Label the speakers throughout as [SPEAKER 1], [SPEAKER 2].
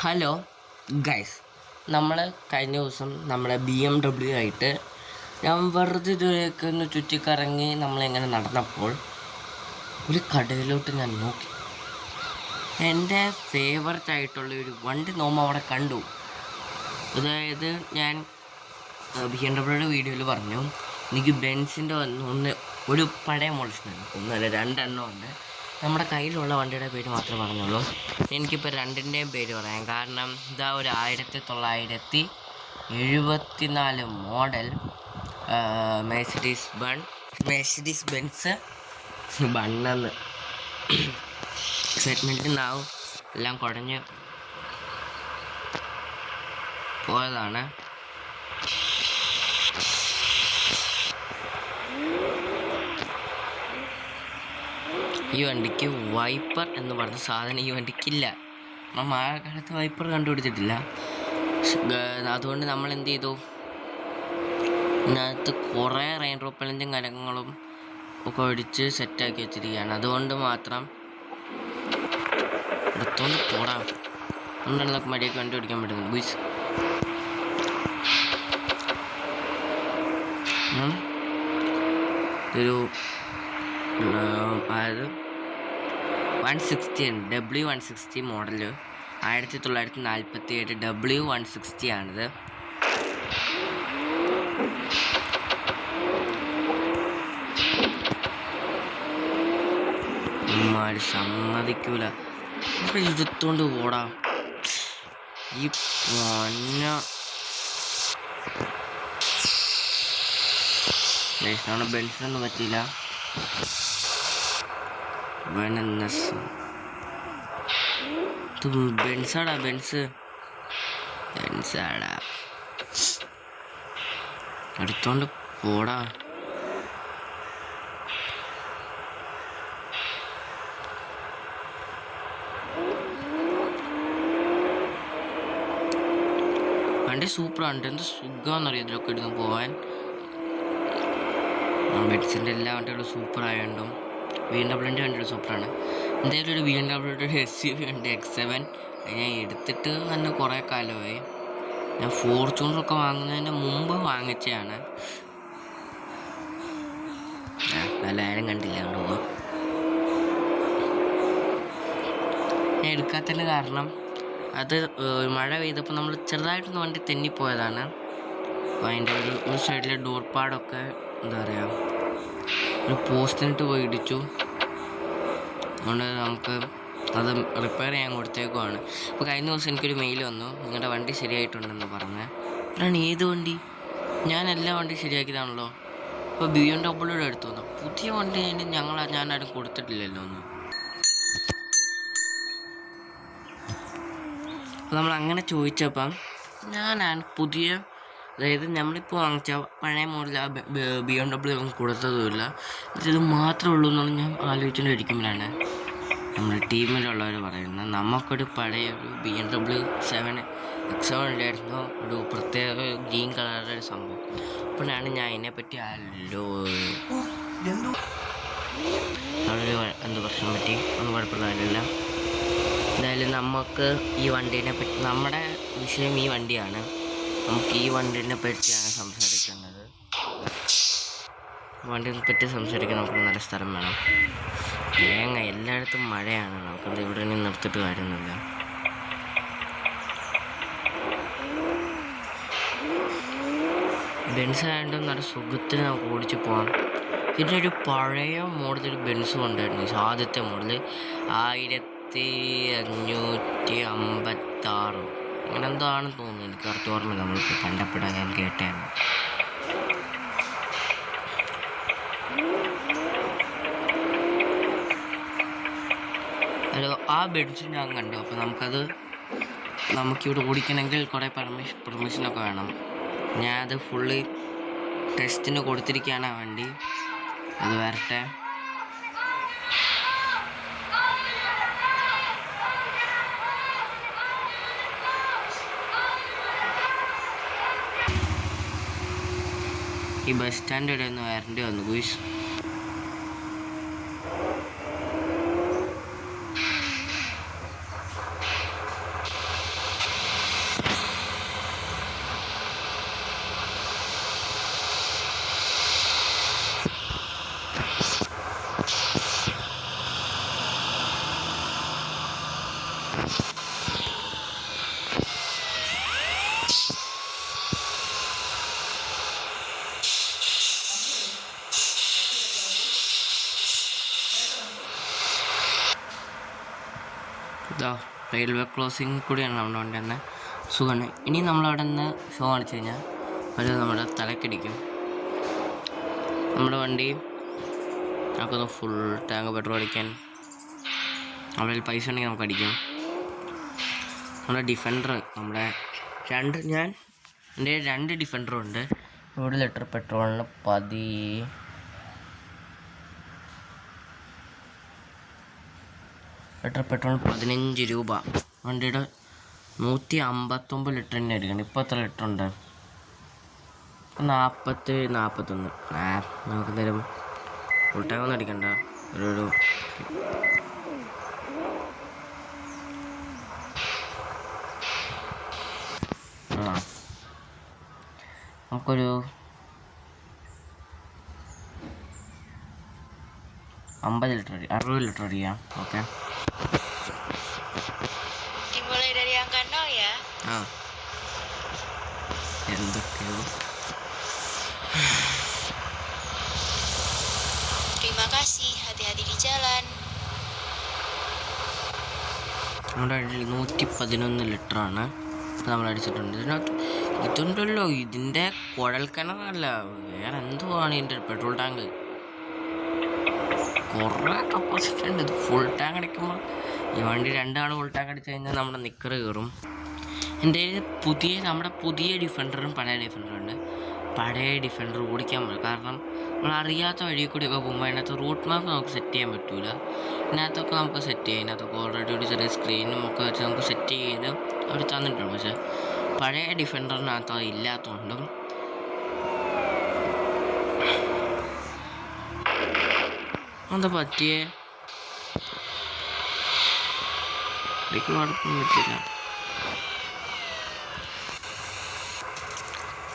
[SPEAKER 1] Hello guys, നമ്മൾ കഴിഞ്ഞ ദിവസം നമ്മുടെ BMW ആയിട്ട് ഞാൻ വെറുതെ ഇതുവരെയൊക്കെ ഒന്ന് ചുറ്റിക്കറങ്ങി നമ്മളിങ്ങനെ നടന്നപ്പോൾ ഒരു കടയിലോട്ട് ഞാൻ നോക്കി. എൻ്റെ ഫേവററ്റ് ആയിട്ടുള്ള ഒരു വണ്ടി അവിടെ കണ്ടു. അതായത് ഞാൻ BMW വീഡിയോയിൽ പറഞ്ഞു എനിക്ക് ബെൻസിൻ്റെ ഒരു പഴയ മോഡൽ ഒന്നല്ല രണ്ടെണ്ണം ഉണ്ട്. നമ്മുടെ കയ്യിലുള്ള വണ്ടിയുടെ പേര് മാത്രമേ പറഞ്ഞുള്ളൂ. എനിക്കിപ്പോൾ രണ്ടിൻ്റെയും പേര് പറയാം. കാരണം ഇതാ ഒരു 1974 മോഡൽ മെഴ്സിഡീസ് ബെൻസ് ബണ്ണെന്ന് സെഗ്മെൻറ്റിൽ നിന്നാവും എല്ലാം കുഴഞ്ഞ് പോയതാണ്. ഈ വണ്ടിക്ക് വൈപ്പർ എന്ന് പറഞ്ഞ സാധനം ഈ വണ്ടിക്കില്ല. നമ്മൾ മഴക്കാലത്ത് വൈപ്പർ കണ്ടുപിടിച്ചിട്ടില്ല. അതുകൊണ്ട് നമ്മൾ എന്ത് ചെയ്തു, ഇതിനകത്ത് കുറേ റെയിൻ റോപ്പലിൻ്റെയും കലങ്ങളും ഒക്കെ ഒഴിച്ച് സെറ്റാക്കി വെച്ചിരിക്കുകയാണ്. അതുകൊണ്ട് മാത്രം എടുത്തോണ്ട് പോടാം. അതുകൊണ്ടാണ് നമുക്ക് മടിയൊക്കെ കണ്ടുപിടിക്കാൻ പറ്റുന്നത്. ബീസ് ഇതൊരു അതായത് 160 ഉണ്ട്. W160 മോഡല് 1947 W160 ആണിത്. സമ്മതിക്കൂല, എടുത്തോണ്ട് പോടാ. ഈ പൊന്ന നമ്മുടെ ബെൻസിനൊന്നും പറ്റിയില്ല. ബെൻസാടാ എടുത്തോണ്ട് പോടാ. വണ്ടി സൂപ്പറാണ്. എന്ത് സുഖമാണെന്നറിയാം ഇതിലൊക്കെ എടുക്കാൻ പോവാൻ. ബെൻസിൻ്റെ എല്ലാ വണ്ടികളും സൂപ്പറായതുകൊണ്ടും BMW വണ്ടികൾ സൂപ്പറാണ്. എന്തായാലും ഒരു BMW SUV ഉണ്ട് X7. ഞാൻ എടുത്തിട്ട് തന്നെ കുറേ കാലമായി. ഞാൻ ഫോർച്യൂണറൊക്കെ വാങ്ങുന്നതിന് മുമ്പ് വാങ്ങിച്ചതാണ്. നല്ല ആരും കണ്ടില്ല കൊണ്ട് പോവാം. ഞാൻ എടുക്കാത്തതിൻ്റെ കാരണം അത് മഴ പെയ്തപ്പോൾ നമ്മൾ ചെറുതായിട്ടൊന്ന് വണ്ടി തെന്നിപ്പോയതാണ്. അപ്പോൾ അതിൻ്റെ ഒരു സൈഡിലെ ഡോർ പാഡൊക്കെ എന്താ പറയുക, ഒരു പോസ്റ്റിനിട്ട് പോയി ഇടിച്ചു. അതുകൊണ്ട് നമുക്ക് അത് റിപ്പയർ ചെയ്യാൻ കൊടുത്തേക്കുവാണ്. അപ്പോൾ കഴിഞ്ഞ ദിവസം എനിക്കൊരു മെയിൽ വന്നു, നിങ്ങളുടെ വണ്ടി ശരിയായിട്ടുണ്ടെന്ന് പറഞ്ഞ്. അതാണ് ഏത് വണ്ടി? ഞാൻ എല്ലാ വണ്ടിയും ശരിയാക്കിയതാണല്ലോ. അപ്പോൾ BMW എടുത്തു വന്നു. പുതിയ വണ്ടി ഞാനാരും കൊടുത്തിട്ടില്ലല്ലോ ഒന്ന്. അപ്പോൾ നമ്മൾ അങ്ങനെ ചോദിച്ചപ്പം ഞാനാണ് പുതിയ, അതായത് നമ്മളിപ്പോൾ വാങ്ങിച്ച പഴയ മോഡൽ BMW ഒന്നും കൊടുത്തതുമില്ല, ഇത് മാത്രമേ ഉള്ളൂ എന്നാണ് ഞാൻ ആലോചിച്ചുകൊണ്ടിരിക്കുമ്പോഴാണ് നമ്മുടെ ടീമിലുള്ളവർ പറയുന്നത് നമുക്കൊരു പഴയ ഒരു BMW 7 X7 ഉണ്ടായിരുന്നു, ഒരു പ്രത്യേക ഗ്രീൻ കളറുടെ ഒരു സംഭവം. അപ്പോഴാണ് ഞാൻ അതിനെപ്പറ്റി അവിടെ എന്ത് പ്രശ്നം പറ്റി ഒന്നും കുഴപ്പമില്ല. എന്തായാലും നമുക്ക് ഈ വണ്ടീനെ പറ്റി, നമ്മുടെ വിഷയം ഈ വണ്ടിയാണ്, നമുക്ക് ഈ വണ്ടീനെ പറ്റിയാണ് സംസാരിക്കുന്നത്. വണ്ടിനെ പറ്റി സംസാരിക്കാൻ നമുക്ക് നല്ല സ്ഥലം വേണം. എല്ലായിടത്തും മഴയാണ്, നമുക്കത് ഇവിടെ നിന്ന് നിർത്തിയിട്ട് കാര്യമൊന്നുമില്ല. ബെൻസ് ആയതുകൊണ്ട് നല്ല സുഖത്തിന് നമുക്ക് ഓടിച്ച് പോകാം. പിന്നെ ഒരു പഴയ മോഡൽ ബെൻസും ഉണ്ടായിരുന്നു, ആദ്യത്തെ മോഡൽ 1556 അങ്ങനെ എന്തോ ആണെന്ന് തോന്നുന്നു, എനിക്ക് കറക്റ്റ് ഓർമ്മ. നമ്മളിപ്പോൾ കണ്ടപ്പെടാൻ ഞാൻ കേട്ടായിരുന്നു. ഹലോ, ആ ബെൻസ് ഞാൻ കണ്ടു. അപ്പോൾ നമുക്കിവിടെ ഓടിക്കണമെങ്കിൽ കുറേ പെർമിഷനൊക്കെ വേണം. ഞാനത് ഫുള്ള് ടെസ്റ്റിന് കൊടുത്തിരിക്കുകയാണ് ആ വണ്ടി. അത് വരട്ടെ. ഈ ബസ് സ്റ്റാൻഡ് ഇവിടെ ഒന്ന് വരേണ്ടി വന്നു ഗുയിസ്. ഇതാ റെയിൽവേ ക്രോസിംഗ് കൂടിയാണ് നമ്മുടെ വണ്ടി തന്നെ സുഖമാണ്. ഇനി നമ്മളവിടെ നിന്ന് ഷോ കാണിച്ചു കഴിഞ്ഞാൽ അത് നമ്മുടെ തലക്കടിക്കും. നമ്മുടെ വണ്ടി നമുക്കൊന്ന് ഫുൾ ടാങ്ക് പെട്രോൾ അടിക്കാൻ അവിടെ പൈസ ഉണ്ടെങ്കിൽ നമുക്ക് അടിക്കാം. നമ്മുടെ ഡിഫൻഡർ നമ്മുടെ എൻ്റെ 2 ഡിഫൻഡറുണ്ട്. 1 ലിറ്റർ പെട്രോളിന് 15 രൂപ. വണ്ടിയുടെ 159 ലിറ്റർ തന്നെ അടിക്കണം. ഇപ്പോൾ എത്ര ലിറ്റർ ഉണ്ട്? 41. നമുക്ക് എന്തായാലും ഫുൾ ടൈം ഒന്നും അടിക്കണ്ട. ഒരു നമുക്കൊരു 60 ലിറ്റർ അടിക്കാം. Okay,
[SPEAKER 2] dimulai dari angka 0 ya.
[SPEAKER 1] എന്തൊക്കെയോ.
[SPEAKER 2] Terima kasih, hati-hati di jalan.
[SPEAKER 1] നമ്മുടെ 111 ലിറ്ററാണ് ഇപ്പോൾ നമ്മൾ അടിച്ചിട്ടുണ്ട്. ഇതുണ്ടല്ലോ, ഇതിൻ്റെ കുഴൽക്കിണറല്ല, വേറെ എന്തുവാണ് ഇതിൻ്റെ പെട്രോൾ ടാങ്ക്. കുറേ കപ്പാസിറ്റി ഉണ്ട്. ഇത് ഫുൾ ടാങ്ക് അടിക്കുമ്പോൾ ഈ വണ്ടി 2 ആൾ ഫുൾ ടാങ്ക് അടിച്ച് കഴിഞ്ഞാൽ നമ്മുടെ നിക്കറ് കയറും. എൻ്റെ നമ്മുടെ പുതിയ ഡിഫൻഡറും പഴയ ഡിഫൻഡറും ഉണ്ട്. പഴയ ഡിഫൻഡർ ഓടിക്കാൻ പറ്റും, കാരണം നമ്മൾ അറിയാത്ത വഴി കൂടിയൊക്കെ പോകുമ്പോൾ അതിനകത്ത് റൂട്ട് മാപ്പ് നമുക്ക് സെറ്റ് ചെയ്യാൻ പറ്റില്ല. ഇതിനകത്തൊക്കെ നമുക്ക് സെറ്റ് ചെയ്യാം. ഇതിനകത്തൊക്കെ ഓൾറെഡി ഒരു ചെറിയ സ്ക്രീനും ഒക്കെ വെച്ച് നമുക്ക് സെറ്റ് ചെയ്ത് അവർ തന്നിട്ടുണ്ട്. പക്ഷേ പഴയ ഡിഫൻഡറിനകത്ത് അത് ഇല്ലാത്തതുകൊണ്ടും എന്താ പറ്റിയേ, കുഴപ്പം പറ്റില്ല.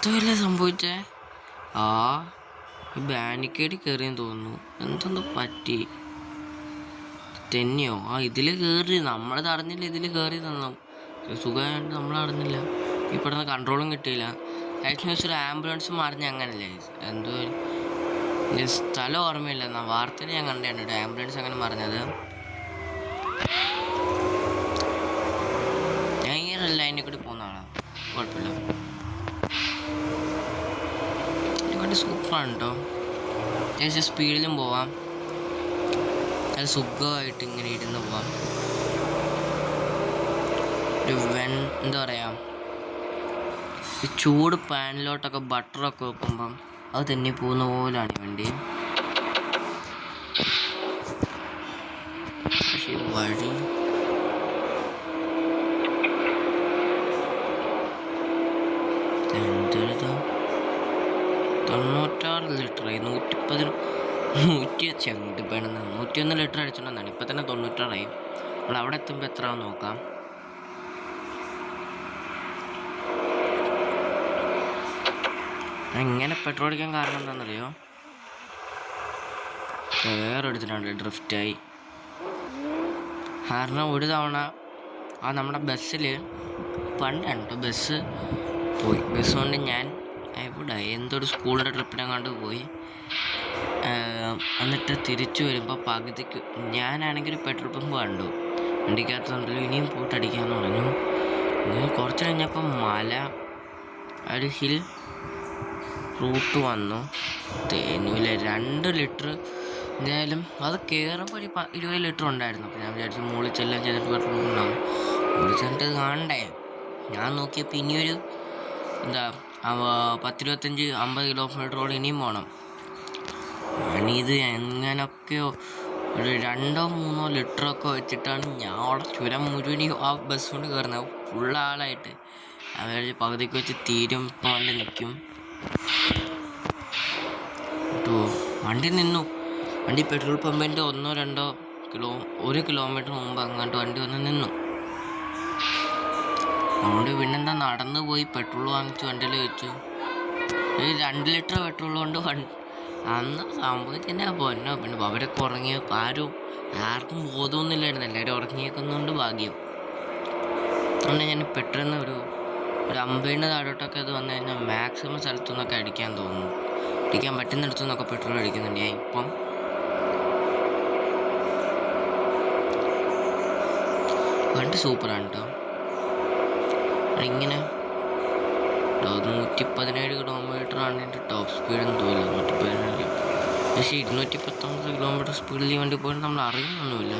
[SPEAKER 1] ഇതല്ലേ സംഭവിച്ചേ? ഈ ബാനിക്കേഡ് കയറിയെന്ന് തോന്നുന്നു. എന്തെന്തോ പറ്റി, തന്നെയോ? ഇതിൽ കയറി നമ്മളത് അറിഞ്ഞില്ല. ഇതിൽ കയറി തന്നു സുഖമായിട്ട് നമ്മളറിഞ്ഞില്ല. ഇപ്പോഴത്തെ കൺട്രോളും കിട്ടിയില്ല. ആക്ച്വലി ഒരു ആംബുലൻസ് മറിഞ്ഞ അങ്ങനല്ലേ, എന്തോ സ്ഥലം ഓർമ്മയില്ല. വാർത്തയിൽ ഞാൻ കണ്ടാണ് ആംബുലൻസ് അങ്ങനെ മറിഞ്ഞത്. ഞാൻ ഈ ലൈനിൽ കൂടി പോകുന്ന ആളാണ്, കുഴപ്പമില്ല. വണ്ടി സൂപ്പറാണ് കേട്ടോ. അത്യാവശ്യം സ്പീഡിലും പോവാം, അത് സുഖമായിട്ട് ഇങ്ങനെ ഇരുന്ന് പോവാം. എന്താ പറയുക, ഈ ചൂട് പാനിലോട്ടൊക്കെ ബട്ടറൊക്കെ വെക്കുമ്പം അത് തന്നെ പോകുന്ന പോലാണ് ഈ വണ്ടി. പക്ഷേ വഴി 96 ലിറ്ററായി. 101 ലിറ്റർ അടിച്ചിട്ടുണ്ടെന്നാണ്. ഇപ്പം തന്നെ 96ആയി. നമ്മൾ അവിടെ എത്തുമ്പോൾ എത്ര നോക്കാം. ഇങ്ങനെ പെട്രോൾ അടിക്കാൻ കാരണം എന്താണെന്നറിയോ? വേറെ എടുത്തിട്ടുണ്ട്, ഡ്രിഫ്റ്റായി. കാരണം ഒരു തവണ നമ്മുടെ ബസ്സിൽ പണ്ടാണ് കേട്ടോ ബസ് പോയി. ബസ് കൊണ്ട് ഞാൻ ഇവിടെ എന്തൊരു സ്കൂളിൻ്റെ ട്രിപ്പിനെങ്ങാണ്ട് പോയി. എന്നിട്ട് തിരിച്ചു വരുമ്പോൾ പകുതിക്ക് ഞാനാണെങ്കിൽ പെട്രോൾ പമ്പ് കണ്ടു. വണ്ടിക്കകത്തുണ്ടല്ലോ, ഇനിയും പോയിട്ട് അടിക്കാമെന്ന് പറഞ്ഞു. കുറച്ച് കഴിഞ്ഞപ്പോൾ മല ഒരു ഹിൽ റൂട്ട് വന്നു. തേനൂല 2 ലിറ്റർ എന്തായാലും അത് കയറുമ്പോൾ ഒരു 20 ലിറ്റർ ഉണ്ടായിരുന്നു. അപ്പോൾ ഞാൻ വിചാരിച്ചു മുകളിൽ ചെല്ലാൻ ചെയ്തിട്ട് പെട്രോൾ ഉണ്ടാകും. മുകളിൽ ചെന്നിട്ട് കാണണ്ടേ. ഞാൻ നോക്കിയപ്പോൾ ഇനിയൊരു 10-25-50 കിലോമീറ്ററോട് ഇനിയും പോകണം. ഞാനിത് എങ്ങനെയൊക്കെയോ ഒരു 2-3 ലിറ്ററൊക്കെ വെച്ചിട്ടാണ് ഞാൻ അവിടെ ചുരം മുഴുവൻ ആ ബസ് കൊണ്ട് കയറുന്നത്, ഫുള്ളാളായിട്ട്. ഞാൻ വിചാരിച്ചു പകുതിക്ക് വെച്ച് തീരും, ഇപ്പോൾ വണ്ടി നിൽക്കും കേട്ടോ. വണ്ടി നിന്നു. വണ്ടി പെട്രോൾ പമ്പിൻ്റെ 1 കിലോമീറ്റർ മുമ്പ് അങ്ങോട്ട് വണ്ടി വന്ന് നിന്നു. അതുകൊണ്ട് പിന്നെന്താ, നടന്നു പോയി പെട്രോൾ വാങ്ങിച്ചു വണ്ടിയിൽ വെച്ചു. 2 ലിറ്റർ പെട്രോൾ കൊണ്ട് അന്ന് സംഭവിച്ചതിൻ്റെ പൊന്നോ. പിന്നെ അവരൊക്കെ ഉറങ്ങിയപ്പോൾ ആർക്കും ബോധമൊന്നുമില്ലായിരുന്നു. എല്ലാവരും ഉറങ്ങിയേക്കുന്നതുകൊണ്ട് ഭാഗ്യം. അതുകൊണ്ട് ഞാൻ പെട്ടെന്ന് ഒരു 50 താഴോട്ടൊക്കെ ഇത് വന്നു കഴിഞ്ഞാൽ മാക്സിമം സ്ഥലത്തു നിന്നൊക്കെ അടിക്കാൻ തോന്നുന്നു. അടിക്കാൻ പറ്റുന്നിടത്തു നിന്നൊക്കെ പെട്രോൾ അടിക്കുന്നുണ്ട് ഞാൻ ഇപ്പം. വണ്ടി സൂപ്പറാണ് കേട്ടോ. ഇങ്ങനെ 117 കിലോമീറ്ററാണ് എൻ്റെ ടോപ്പ് സ്പീഡെന്ന് തോന്നില്ല. 117. പക്ഷേ 219 കിലോമീറ്റർ സ്പീഡിൽ ഈ വണ്ടി പോയിട്ട് നമ്മൾ അറിയുന്നൊന്നുമില്ല.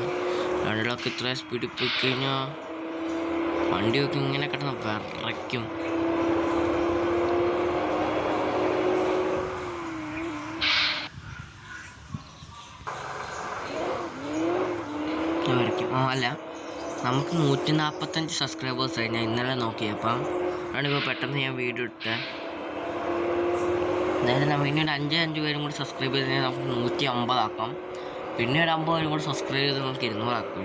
[SPEAKER 1] രണ്ടിലൊക്കെ ഇത്ര സ്പീഡിൽ പോയി കഴിഞ്ഞാൽ വണ്ടിയൊക്കെ ഇങ്ങനെ കിടന്ന് വിറയ്ക്കും. വിറയ്ക്കും. അല്ല, നമുക്ക് 145 സബ്സ്ക്രൈബേഴ്സായി. ഞാൻ ഇന്നലെ നോക്കിയപ്പം അതാണിപ്പോൾ പെട്ടെന്ന് ഞാൻ വീഡിയോ ഇട്ടത്. അതായത് നമ്മൾ ഇനി ഒരു 5 പേരും കൂടി സബ്സ്ക്രൈബ് ചെയ്ത് കഴിഞ്ഞാൽ നമുക്ക് 150 ആക്കാം. പിന്നെ ഒരു 50 പേരും കൂടി സബ്സ്ക്രൈബ് ചെയ്ത് നമുക്ക് 200 ആക്കാം.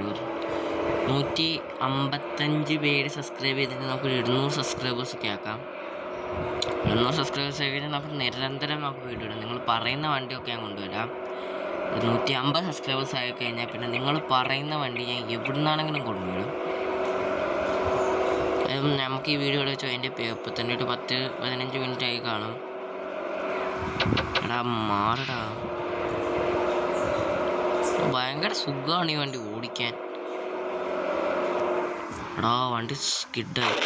[SPEAKER 1] 155 പേര് സബ്സ്ക്രൈബ് ചെയ്ത് കഴിഞ്ഞാൽ നമുക്ക് 200 സബ്സ്ക്രൈബേഴ്സൊക്കെ ആക്കാം. 200 സബ്സ്ക്രൈബേഴ്സ് ആയി കഴിഞ്ഞാൽ നമുക്ക് നിരന്തരം നമുക്ക് വീഡിയോ ഇടാം. നിങ്ങൾ പറയുന്ന വണ്ടിയൊക്കെ ഞാൻ കൊണ്ടുവരാം. 150 സബ്സ്ക്രൈബേഴ്സ് ആയി കഴിഞ്ഞാൽ പിന്നെ നിങ്ങൾ പറയുന്ന വണ്ടി ഞാൻ എവിടെ നിന്നാണെങ്കിലും കൊണ്ടുവരും. നമുക്ക് ഈ വീഡിയോ വെച്ചോ അതിൻ്റെ ഇപ്പം തന്നെ ഒരു 10-15 മിനിറ്റ് ആയി കാണും. എടാ മാറടാ, ഭയങ്കര സുഖമാണ് ഈ വണ്ടി ഓടിക്കാൻ. എടാ വണ്ടി സ്കിഡായി.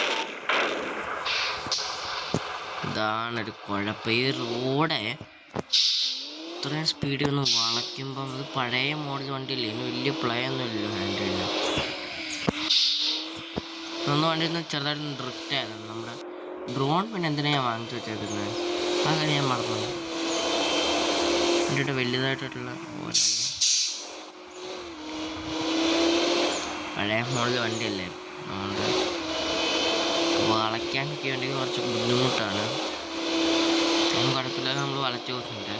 [SPEAKER 1] ഇതാണൊരു കുഴപ്പം. ഈ റോഡ് ഇത്രയും സ്പീഡിൽ ഒന്ന് വളയ്ക്കുമ്പം ഇത് പഴയ മോഡൽ വണ്ടിയില്ലേ, ഇനി വലിയ പ്ലേ ഒന്നും ഇല്ലല്ലോ ഹാൻഡിലിന്. ഒന്ന് വണ്ടി ഒന്ന് ചെറുതായിട്ട് ഡ്രിഫ്റ്റ് ആയിരുന്നു. നമ്മുടെ ഡ്രോൺ പിന്നെ എന്തിനാണ് ഞാൻ വാങ്ങിച്ചു വെച്ചേക്കുന്നത്, ആ കാര്യം ഞാൻ മറന്നു. എൻ്റെ വലുതായിട്ടുള്ള പഴയ മോഡൽ വണ്ടിയല്ലേ, അതുകൊണ്ട് വളയ്ക്കാനൊക്കെ വേണ്ടി കുറച്ച് ബുദ്ധിമുട്ടാണ്. ഒന്നും കുഴപ്പമില്ലാതെ നമ്മൾ വളച്ചു കൊടുക്കുന്നുണ്ട്.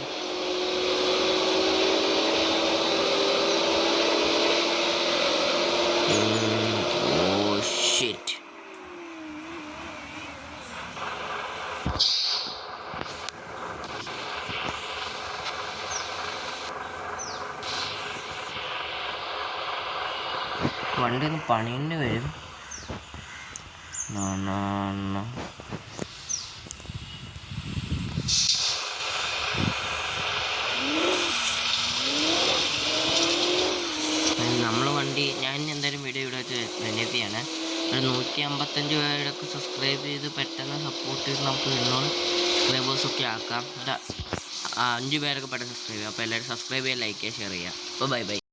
[SPEAKER 1] Oh shit. വണ്ടി ഒന്ന് പണിന് വരും. നമ്മളെ വണ്ടി ഞാൻ എന്തായാലും വീഡിയോ ഇവിടെ വെച്ച് ധന്യതയാണ്. ഒരു 155 പേരൊക്കെ സബ്സ്ക്രൈബ് ചെയ്ത് പെട്ടെന്ന് സപ്പോർട്ട് ചെയ്ത് നമുക്ക് 200 സബ്സ്ക്രൈബേഴ്സൊക്കെ ആക്കാം. ഒരു 5 പേരൊക്കെ പെട്ടെന്ന് സബ്സ്ക്രൈബ് ചെയ്യാം. അപ്പോൾ എല്ലാവരും സബ്സ്ക്രൈബ് ചെയ്യുക, ലൈക്ക് ചെയ്യുക, ഷെയർ ചെയ്യുക. അപ്പോൾ ബൈ ബൈ.